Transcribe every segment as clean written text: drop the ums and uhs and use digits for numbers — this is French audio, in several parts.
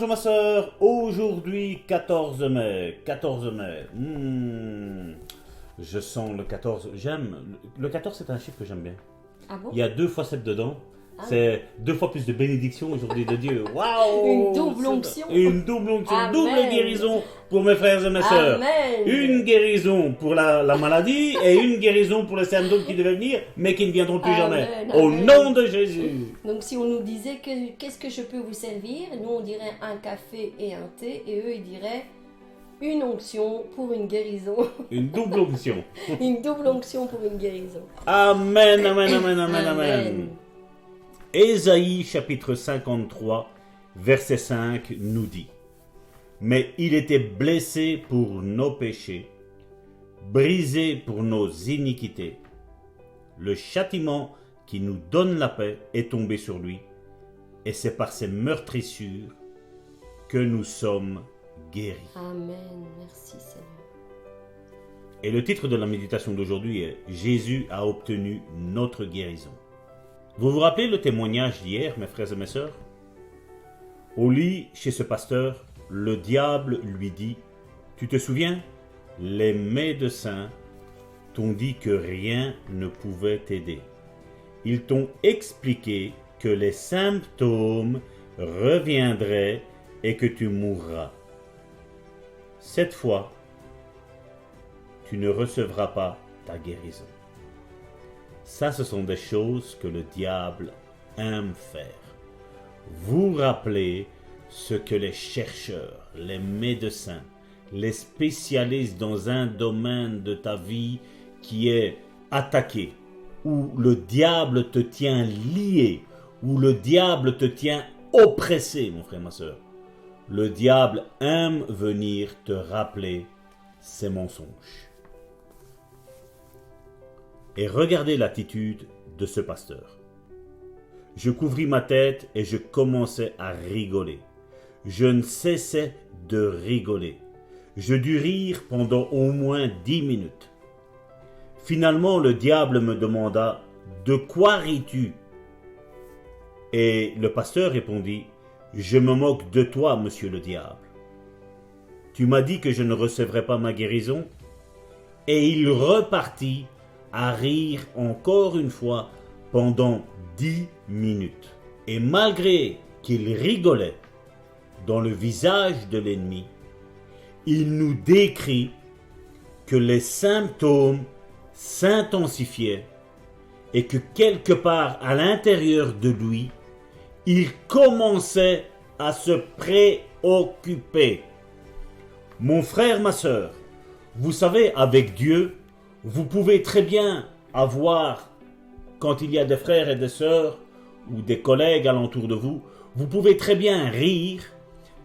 bonjour ma soeur. Aujourd'hui 14 mai. 14 mai. Je sens le 14. J'aime. Le 14 c'est un chiffre que j'aime bien. Ah bon? Il y a 2 fois 7 dedans. Ah. C'est 2 fois plus de bénédictions aujourd'hui de Dieu. Waouh! Une double onction. Une double onction. Amen. Double guérison pour mes frères et mes sœurs. Amen. Une guérison pour la maladie et une guérison pour les symptômes qui devaient venir mais qui ne viendront plus Amen. jamais. Amen. Au nom de Jésus. Donc si on nous disait qu'est-ce que je peux vous servir, nous on dirait un café et un thé, et eux ils diraient une onction pour une guérison. Une double onction. Une double onction pour une guérison. Amen, amen, amen, amen, amen. Amen. Ésaïe chapitre 53, verset 5 nous dit: Mais il était blessé pour nos péchés, brisé pour nos iniquités. Le châtiment qui nous donne la paix est tombé sur lui, et c'est par ses meurtrissures que nous sommes guéris. Amen. Merci Seigneur. Et le titre de la méditation d'aujourd'hui est « Jésus a obtenu notre guérison ». Vous vous rappelez le témoignage d'hier, mes frères et mes sœurs? Au lit, chez ce pasteur, le diable lui dit: « Tu te souviens? Les médecins t'ont dit que rien ne pouvait t'aider. Ils t'ont expliqué que les symptômes reviendraient et que tu mourras. Cette fois, tu ne recevras pas ta guérison. » Ça, ce sont des choses que le diable aime faire. Vous rappelez ce que les chercheurs, les médecins, les spécialistes dans un domaine de ta vie qui est attaqué, où le diable te tient lié, où le diable te tient oppressé, mon frère, ma soeur. Le diable aime venir te rappeler ces mensonges. Et regardez l'attitude de ce pasteur. Je couvris ma tête et je commençais à rigoler. Je ne cessais de rigoler. Je dus rire pendant au moins 10 minutes. Finalement, le diable me demanda: « De quoi ris-tu » Et le pasteur répondit: « Je me moque de toi, monsieur le diable. Tu m'as dit que je ne recevrais pas ma guérison ?» Et il repartit à rire encore une fois pendant 10 minutes. Et malgré qu'il rigolait, dans le visage de l'ennemi, il nous décrit que les symptômes s'intensifiaient et que quelque part à l'intérieur de lui, il commençait à se préoccuper. Mon frère, ma sœur, vous savez, avec Dieu, vous pouvez très bien avoir, quand il y a des frères et des sœurs ou des collègues alentour de vous, vous pouvez très bien rire,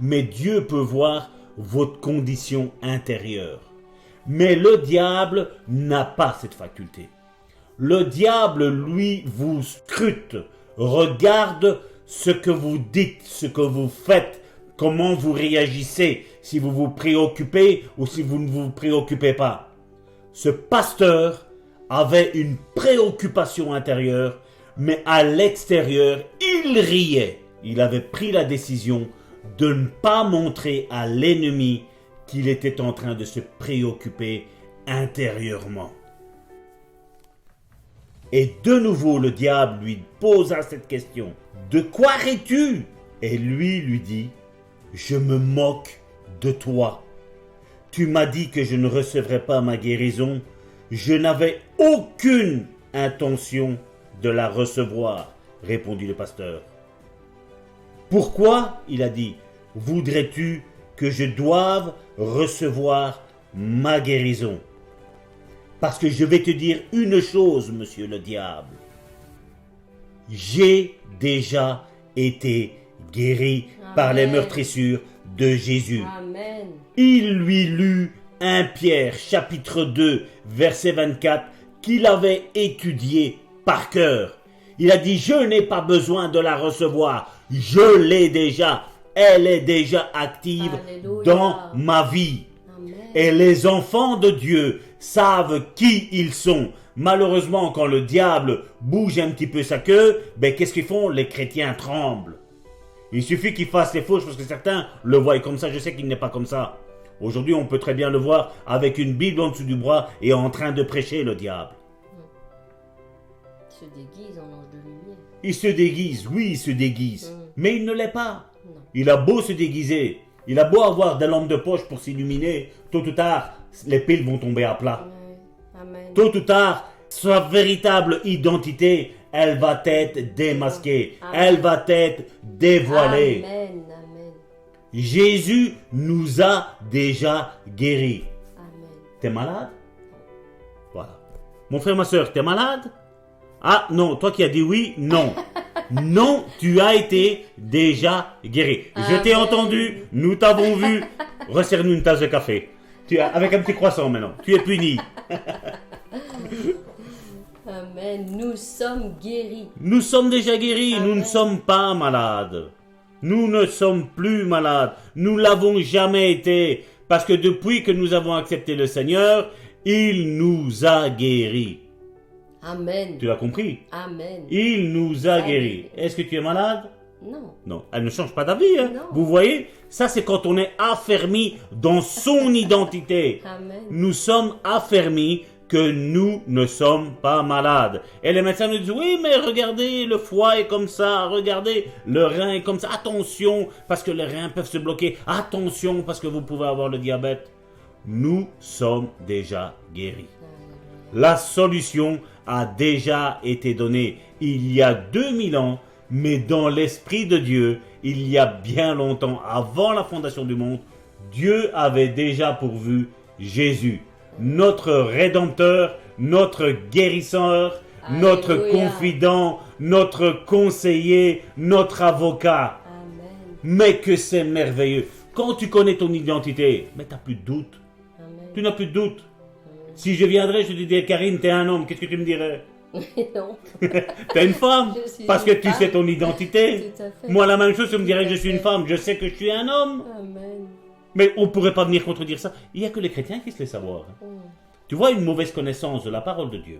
mais Dieu peut voir votre condition intérieure. Mais le diable n'a pas cette faculté. Le diable, lui, vous scrute, regarde ce que vous dites, ce que vous faites, comment vous réagissez, si vous vous préoccupez ou si vous ne vous préoccupez pas. Ce pasteur avait une préoccupation intérieure, mais à l'extérieur, il riait. Il avait pris la décision de ne pas montrer à l'ennemi qu'il était en train de se préoccuper intérieurement. Et de nouveau, le diable lui posa cette question: « De quoi ris-tu » Et lui dit: « Je me moque de toi. Tu m'as dit que je ne recevrais pas ma guérison. Je n'avais aucune intention de la recevoir, » répondit le pasteur. « Pourquoi, il a dit, voudrais-tu que je doive recevoir ma guérison? Parce que je vais te dire une chose, monsieur le diable. J'ai déjà été guéri par les meurtrissures de Jésus. » Amen. Il lui lut 1 Pierre chapitre 2 verset 24 qu'il avait étudié par cœur. Il a dit: « Je n'ai pas besoin de la recevoir, je l'ai déjà, elle est déjà active Alléluia. dans ma vie. » Amen. Et les enfants de Dieu savent qui ils sont. Malheureusement, quand le diable bouge un petit peu sa queue, qu'est-ce qu'ils font? Les chrétiens tremblent. Il suffit qu'il fasse les fauches parce que certains le voient comme ça. Je sais qu'il n'est pas comme ça. Aujourd'hui, on peut très bien le voir avec une Bible en dessous du bras et en train de prêcher le diable. Il se déguise en ange de lumière. Il se déguise, oui, il se déguise. Mais il ne l'est pas. Non. Il a beau se déguiser. Il a beau avoir des lampes de poche pour s'illuminer. Tôt ou tard, les piles vont tomber à plat. Amen. Tôt ou tard, sa véritable identité, elle va être démasquée. Amen. Elle va être dévoilée. Amen. Amen. Jésus nous a déjà guéris. Amen. T'es malade? Voilà. Mon frère, ma soeur, t'es malade? Ah non, toi qui as dit oui, non. Non, tu as été déjà guéri. Je t'ai Amen. entendu, nous t'avons vu. Resserre-nous une tasse de café. Avec un petit croissant maintenant. Tu es puni. Amen. Nous sommes guéris. Nous sommes déjà guéris, Amen. nous ne sommes pas malades. Nous ne sommes plus malades. Nous l'avons jamais été. Parce que depuis que nous avons accepté le Seigneur, il nous a guéris. Amen. Tu l'as compris? Amen. Il nous a Amen. guéris. Est-ce que tu es malade? Non. Non, elle ne change pas d'avis. Hein? Non. Vous voyez, ça c'est quand on est affermi dans son identité. Amen. Nous sommes affermis que nous ne sommes pas malades. Et les médecins nous disent, oui, mais regardez, le foie est comme ça, regardez, le rein est comme ça, attention, parce que les reins peuvent se bloquer, attention, parce que vous pouvez avoir le diabète. Nous sommes déjà guéris. La solution a déjà été donnée il y a 2000 ans, mais dans l'Esprit de Dieu, il y a bien longtemps, avant la fondation du monde, Dieu avait déjà pourvu Jésus, notre Rédempteur, notre guérisseur, notre Alléluia. confident, notre conseiller, notre avocat. Amen. Mais que c'est merveilleux. Quand tu connais ton identité, mais tu n'as plus de doute. Amen. Tu n'as plus de doute. Si je viendrais, je te dirais, Karine, t'es un homme, qu'est-ce que tu me dirais? Non. T'es une femme, Je suis parce une que tu femme. sais ton identité. Tout à fait. Moi, la même chose, tu me dirais Tout que à je suis une fait. femme, je sais que je suis un homme. Amen. Mais on ne pourrait pas venir contredire ça. Il n'y a que les chrétiens qui se laissent savoir. Tu vois, une mauvaise connaissance de la parole de Dieu,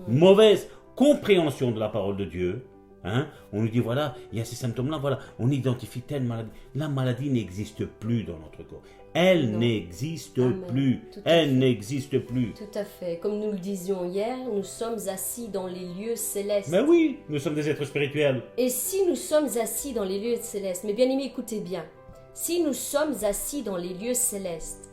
une mauvaise compréhension de la parole de Dieu, hein, on nous dit, voilà, il y a ces symptômes-là, voilà, on identifie telle maladie. La maladie n'existe plus dans notre corps. Elle Non. n'existe Amen. plus. Tout à fait. Elle n'existe plus. Tout à fait. Comme nous le disions hier, nous sommes assis dans les lieux célestes. Mais oui, nous sommes des êtres spirituels. Et si nous sommes assis dans les lieux célestes, mais bien aimés, écoutez bien, si nous sommes assis dans les lieux célestes,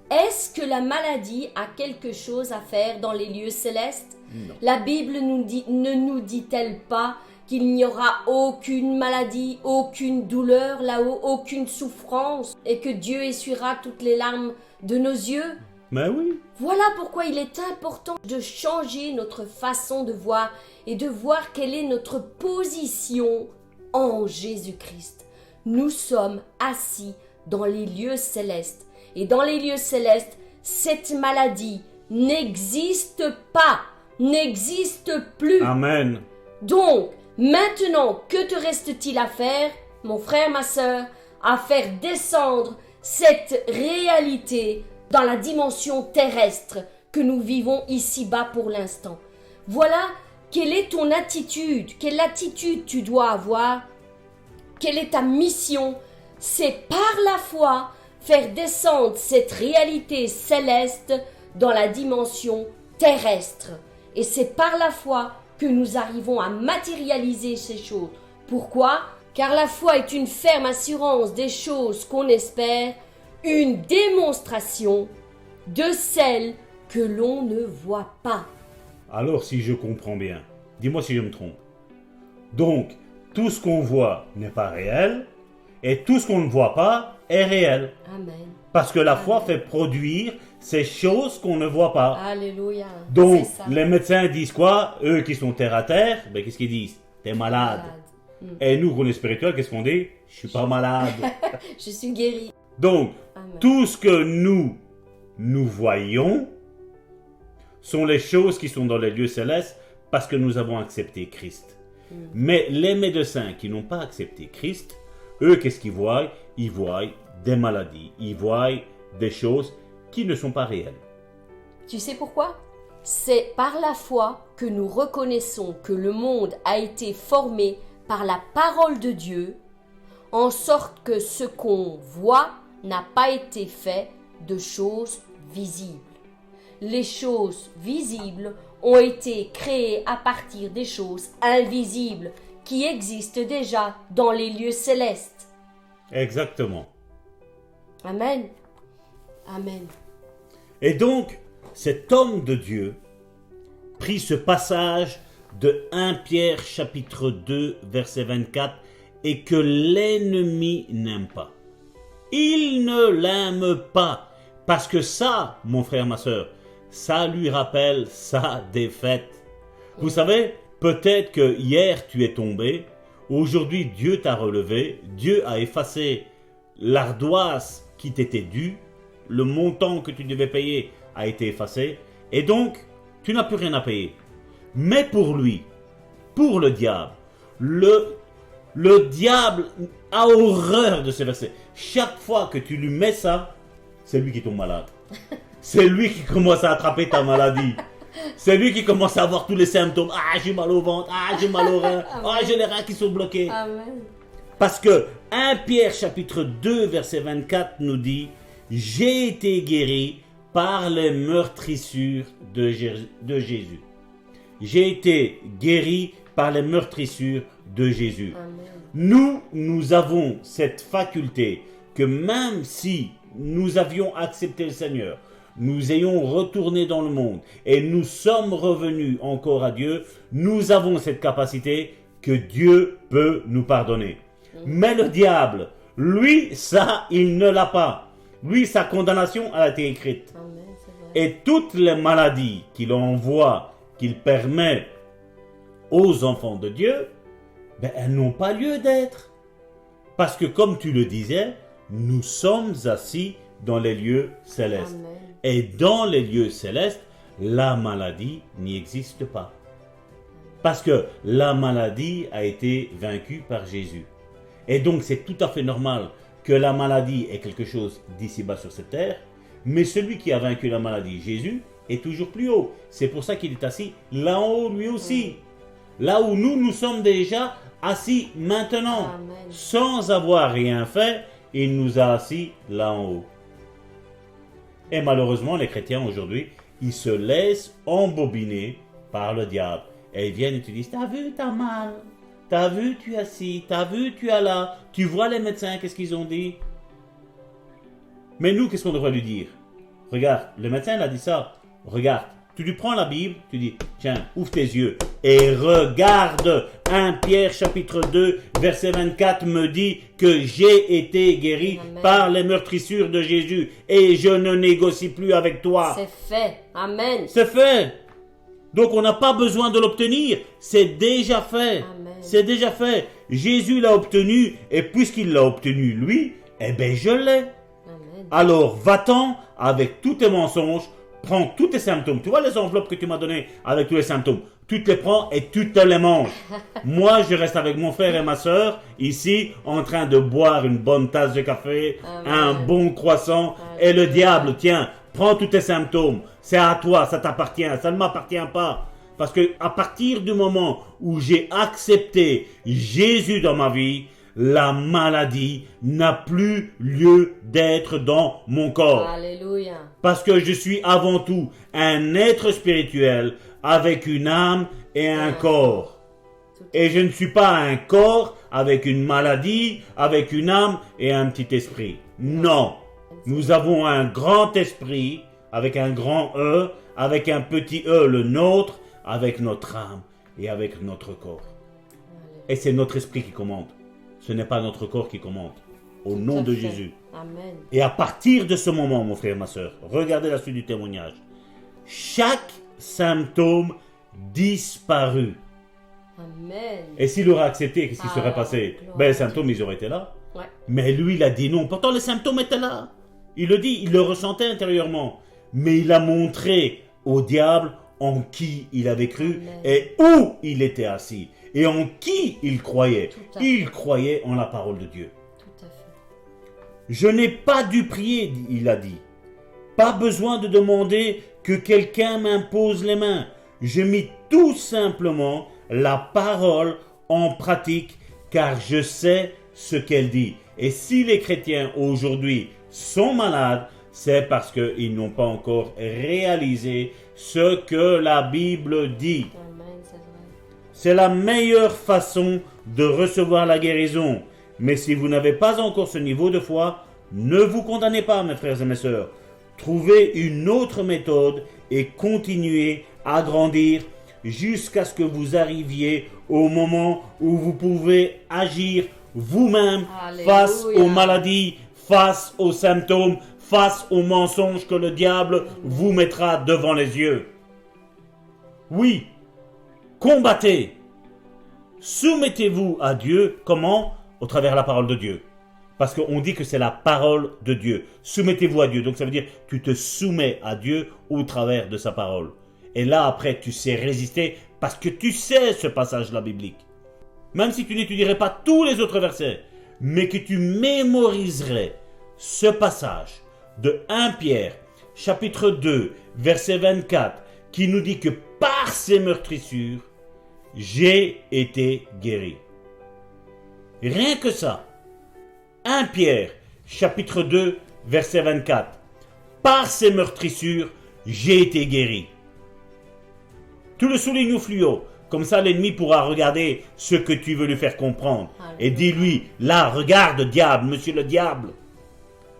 est-ce que la maladie a quelque chose à faire dans les lieux célestes? Non. La Bible ne nous dit-elle pas qu'il n'y aura aucune maladie, aucune douleur là-haut, aucune souffrance, et que Dieu essuiera toutes les larmes de nos yeux? Mais oui. Voilà pourquoi il est important de changer notre façon de voir et de voir quelle est notre position en Jésus-Christ. Nous sommes assis dans les lieux célestes. Et dans les lieux célestes, cette maladie n'existe pas, n'existe plus. Amen. Donc, maintenant, que te reste-t-il à faire, mon frère, ma sœur, à faire descendre cette réalité dans la dimension terrestre que nous vivons ici-bas pour l'instant? Voilà quelle est ton attitude, quelle attitude tu dois avoir, quelle est ta mission. C'est par la foi faire descendre cette réalité céleste dans la dimension terrestre. Et c'est par la foi que nous arrivons à matérialiser ces choses. Pourquoi? Car la foi est une ferme assurance des choses qu'on espère, une démonstration de celles que l'on ne voit pas. Alors, si je comprends bien, dis-moi si je me trompe. Donc, tout ce qu'on voit n'est pas réel, et tout ce qu'on ne voit pas est réel. Amen. Parce que la foi fait produire ces choses qu'on ne voit pas. Alléluia. Donc, C'est ça. les médecins disent quoi? Eux qui sont terre à terre, ben, qu'est-ce qu'ils disent? T'es malade. Et nous, qu'on est spirituel, qu'est-ce qu'on dit? Je suis pas malade. Je suis guéri. Donc, Amen. tout ce que nous voyons sont les choses qui sont dans les lieux célestes parce que nous avons accepté Christ. Mais les médecins qui n'ont pas accepté Christ, eux, qu'est-ce qu'ils voient? Ils voient des maladies, ils voient des choses qui ne sont pas réelles. Tu sais pourquoi? C'est par la foi que nous reconnaissons que le monde a été formé par la parole de Dieu en sorte que ce qu'on voit n'a pas été fait de choses visibles. Les choses visibles ont été créées à partir des choses invisibles qui existent déjà dans les lieux célestes. Exactement. Amen. Amen. Et donc, cet homme de Dieu prit ce passage de 1 Pierre chapitre 2 verset 24 et que l'ennemi n'aime pas. Il ne l'aime pas parce que ça, mon frère, ma soeur, ça lui rappelle sa défaite. Vous savez, peut-être que hier tu es tombé, aujourd'hui Dieu t'a relevé, Dieu a effacé l'ardoise qui t'était due, le montant que tu devais payer a été effacé, et donc tu n'as plus rien à payer. Mais pour lui, pour le diable, le diable a horreur de ce verset. Chaque fois que tu lui mets ça, c'est lui qui tombe malade. C'est lui qui commence à attraper ta maladie. C'est lui qui commence à avoir tous les symptômes. Ah, j'ai mal au ventre. Ah, j'ai mal au rein. Ah, j'ai les reins qui sont bloqués. Amen. Parce que 1 Pierre chapitre 2 verset 24 nous dit « J'ai été guéri par les meurtrissures de Jésus. » J'ai été guéri par les meurtrissures de Jésus. Amen. Nous avons cette faculté que même si nous avions accepté le Seigneur, nous ayons retourné dans le monde et nous sommes revenus encore à Dieu, nous avons cette capacité que Dieu peut nous pardonner. Mais le diable, lui, ça, il ne l'a pas. Lui, sa condamnation a été écrite. Amen, c'est vrai. Et toutes les maladies qu'il envoie, qu'il permet aux enfants de Dieu, ben, elles n'ont pas lieu d'être. Parce que comme tu le disais, nous sommes assis dans les lieux célestes. Amen. Et dans les lieux célestes, la maladie n'y existe pas. Parce que la maladie a été vaincue par Jésus. Et donc c'est tout à fait normal que la maladie est quelque chose d'ici-bas sur cette terre, mais celui qui a vaincu la maladie, Jésus, est toujours plus haut. C'est pour ça qu'il est assis là en haut lui aussi. Là où nous sommes déjà assis maintenant. Amen. Sans avoir rien fait, il nous a assis là en haut. Et malheureusement, les chrétiens aujourd'hui, ils se laissent embobiner par le diable. Et ils viennent et te disent, t'as vu, t'as mal. T'as vu, tu es assis. T'as vu, tu es là. Tu vois les médecins, qu'est-ce qu'ils ont dit? Mais nous, qu'est-ce qu'on devrait lui dire? Regarde, le médecin il a dit ça. Regarde, tu lui prends la Bible, tu dis, tiens, ouvre tes yeux et regarde. 1 Pierre chapitre 2 verset 24 me dit que j'ai été guéri Amen. par les meurtrissures de Jésus et je ne négocie plus avec toi. C'est fait. Amen. C'est fait. Donc on n'a pas besoin de l'obtenir, c'est déjà fait. Amen. C'est déjà fait. Jésus l'a obtenu et puisqu'il l'a obtenu lui, eh bien je l'ai. Amen. Alors va-t'en avec tous tes mensonges, prends tous tes symptômes. Tu vois les enveloppes que tu m'as données avec tous les symptômes, tu te les prends et tu te les manges. Moi je reste avec mon frère et ma soeur ici en train de boire une bonne tasse de café, Amen. un bon croissant. Et le diable, tiens, prends tous tes symptômes. C'est à toi, ça t'appartient, ça ne m'appartient pas. Parce que à partir du moment où j'ai accepté Jésus dans ma vie, la maladie n'a plus lieu d'être dans mon corps. Alléluia. Parce que je suis avant tout un être spirituel avec une âme et un corps. Et je ne suis pas un corps avec une maladie, avec une âme et un petit esprit. Non. Nous avons un grand esprit avec un grand E, avec un petit E, le nôtre, avec notre âme et avec notre corps. Et c'est notre esprit qui commande. Ce n'est pas notre corps qui commande. Au nom de Jésus. Amen. Et à partir de ce moment, mon frère, ma soeur, regardez la suite du témoignage. Chaque symptôme disparu. Amen. Et s'il aurait accepté, qu'est-ce qui serait Ah, passé? gloire Ben, les à Dieu. symptômes, ils auraient été là. Ouais. Mais lui, il a dit non. Pourtant, les symptômes étaient là. Il le dit, il le ressentait intérieurement. Mais il a montré au diable en qui il avait cru Amen. et où il était assis. Et en qui il croyait. Tout à fait. Il croyait en la parole de Dieu. Tout à fait. Je n'ai pas dû prier, il a dit. Pas besoin de demander que quelqu'un m'impose les mains. J'ai mis tout simplement la parole en pratique car je sais ce qu'elle dit. Et si les chrétiens aujourd'hui sont malades, c'est parce qu'ils n'ont pas encore réalisé ce que la Bible dit. Amen, c'est vrai. C'est la meilleure façon de recevoir la guérison. Mais si vous n'avez pas encore ce niveau de foi, ne vous condamnez pas, mes frères et mes sœurs. Trouvez une autre méthode et continuez à grandir jusqu'à ce que vous arriviez au moment où vous pouvez agir vous-même face aux maladies, face aux symptômes, face aux mensonges que le diable vous mettra devant les yeux. Oui, combattez. Soumettez-vous à Dieu. Comment? Au travers de la parole de Dieu. Parce qu'on dit que c'est la parole de Dieu. Soumettez-vous à Dieu. Donc ça veut dire tu te soumets à Dieu au travers de sa parole. Et là après tu sais résister parce que tu sais ce passage-là biblique. Même si tu n'étudierais pas tous les autres versets, mais que tu mémoriserais ce passage de 1 Pierre, chapitre 2, verset 24, qui nous dit que par ses meurtrissures, j'ai été guéri. Rien que ça. 1 Pierre, chapitre 2, verset 24. Par ses meurtrissures, j'ai été guéri. Tu le soulignes au fluo. Comme ça, l'ennemi pourra regarder ce que tu veux lui faire comprendre. Et dis-lui, là, regarde, diable, monsieur le diable.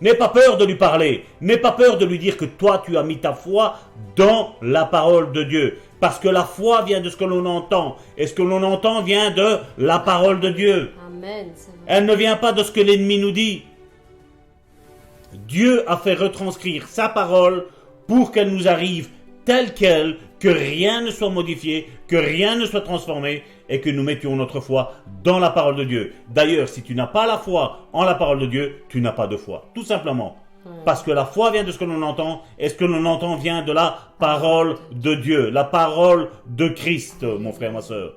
N'aie pas peur de lui parler. N'aie pas peur de lui dire que toi, tu as mis ta foi dans la parole de Dieu. Parce que la foi vient de ce que l'on entend. Et ce que l'on entend vient de la parole de Dieu. Amen, c'est vrai. Elle ne vient pas de ce que l'ennemi nous dit. Dieu a fait retranscrire sa parole pour qu'elle nous arrive telle qu'elle, que rien ne soit modifié, que rien ne soit transformé et que nous mettions notre foi dans la parole de Dieu. D'ailleurs, si tu n'as pas la foi en la parole de Dieu, tu n'as pas de foi, tout simplement. Parce que la foi vient de ce que l'on entend et ce que l'on entend vient de la parole de Dieu, la parole de Christ, mon frère, ma soeur.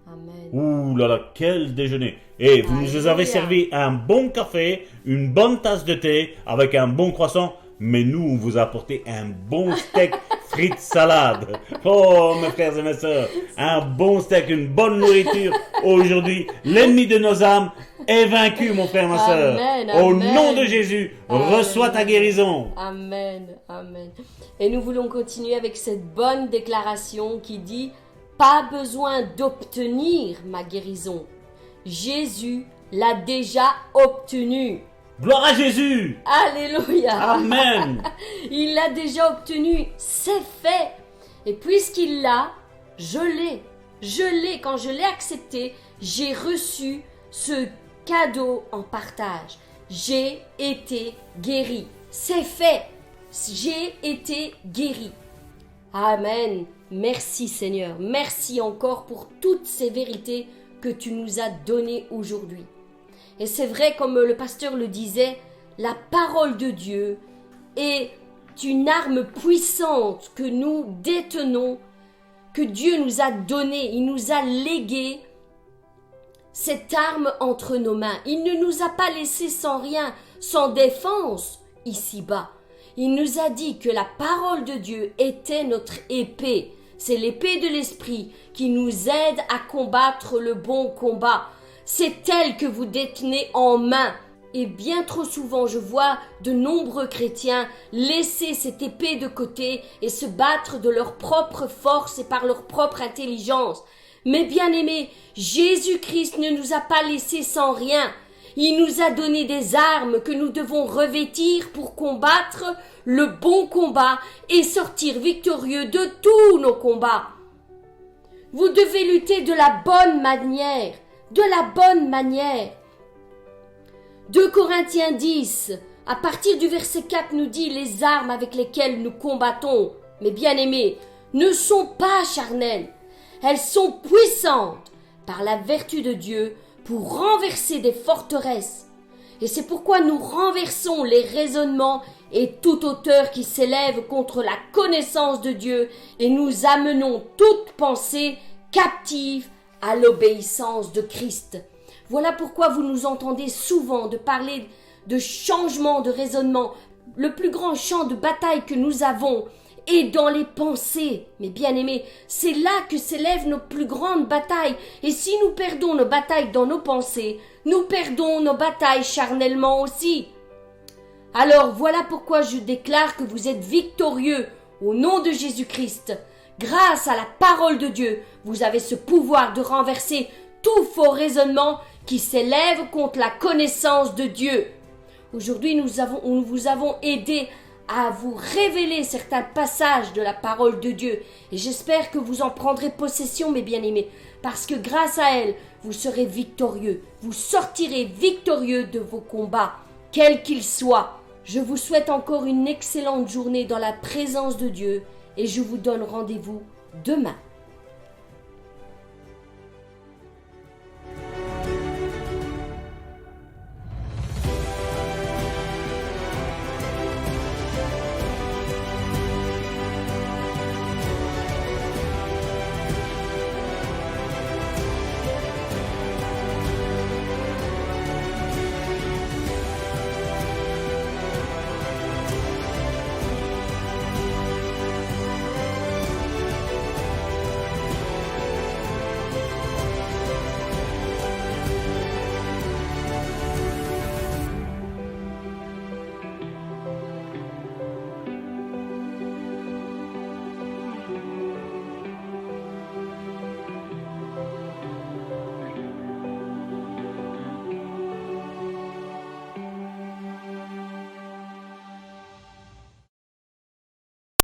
Amen. Ouh là là, quel déjeuner! Et vous nous avez servi un bon café, une bonne tasse de thé avec un bon croissant, mais nous, on vous a apporté un bon steak frites salade. Oh, mes frères et mes sœurs, un bon steak, une bonne nourriture. Aujourd'hui, l'ennemi de nos âmes est vaincu, mon frère, ma sœur. Au nom de Jésus, reçois ta guérison. Amen, amen. Et nous voulons continuer avec cette bonne déclaration qui dit « Pas besoin d'obtenir ma guérison. Jésus l'a déjà obtenue. » Gloire à Jésus. Alléluia. Amen. Il l'a déjà obtenu, c'est fait. Et puisqu'il l'a, je l'ai. Quand je l'ai accepté, j'ai reçu ce cadeau en partage. J'ai été guéri. C'est fait. J'ai été guéri. Amen. Merci Seigneur. Merci encore pour toutes ces vérités que tu nous as données aujourd'hui. Et c'est vrai, comme le pasteur le disait, la parole de Dieu est une arme puissante que nous détenons, que Dieu nous a donnée. Il nous a légué cette arme entre nos mains. Il ne nous a pas laissé sans rien, sans défense ici-bas. Il nous a dit que la parole de Dieu était notre épée. C'est l'épée de l'esprit qui nous aide à combattre le bon combat. C'est elle que vous détenez en main. Et bien trop souvent, je vois de nombreux chrétiens laisser cette épée de côté et se battre de leur propre force et par leur propre intelligence. Mais bien aimés, Jésus-Christ ne nous a pas laissés sans rien. Il nous a donné des armes que nous devons revêtir pour combattre le bon combat et sortir victorieux de tous nos combats. Vous devez lutter de la bonne manière. De la bonne manière. 2 Corinthiens 10, à partir du verset 4, nous dit les armes avec lesquelles nous combattons, mes bien-aimés, ne sont pas charnelles. Elles sont puissantes par la vertu de Dieu pour renverser des forteresses. Et c'est pourquoi nous renversons les raisonnements et toute hauteur qui s'élève contre la connaissance de Dieu et nous amenons toute pensée captive à l'obéissance de Christ. Voilà pourquoi vous nous entendez souvent de parler de changement de raisonnement. Le plus grand champ de bataille que nous avons et dans les pensées. Mes bien-aimés, c'est là que s'élèvent nos plus grandes batailles. Et si nous perdons nos batailles dans nos pensées, nous perdons nos batailles charnellement aussi. Alors voilà pourquoi je déclare que vous êtes victorieux au nom de Jésus-Christ. Grâce à la parole de Dieu, vous avez ce pouvoir de renverser tout faux raisonnement qui s'élève contre la connaissance de Dieu. Aujourd'hui, nous vous avons aidé à vous révéler certains passages de la parole de Dieu. Et j'espère que vous en prendrez possession, mes bien-aimés, parce que grâce à elle, vous serez victorieux. Vous sortirez victorieux de vos combats, quels qu'ils soient. Je vous souhaite encore une excellente journée dans la présence de Dieu et je vous donne rendez-vous demain.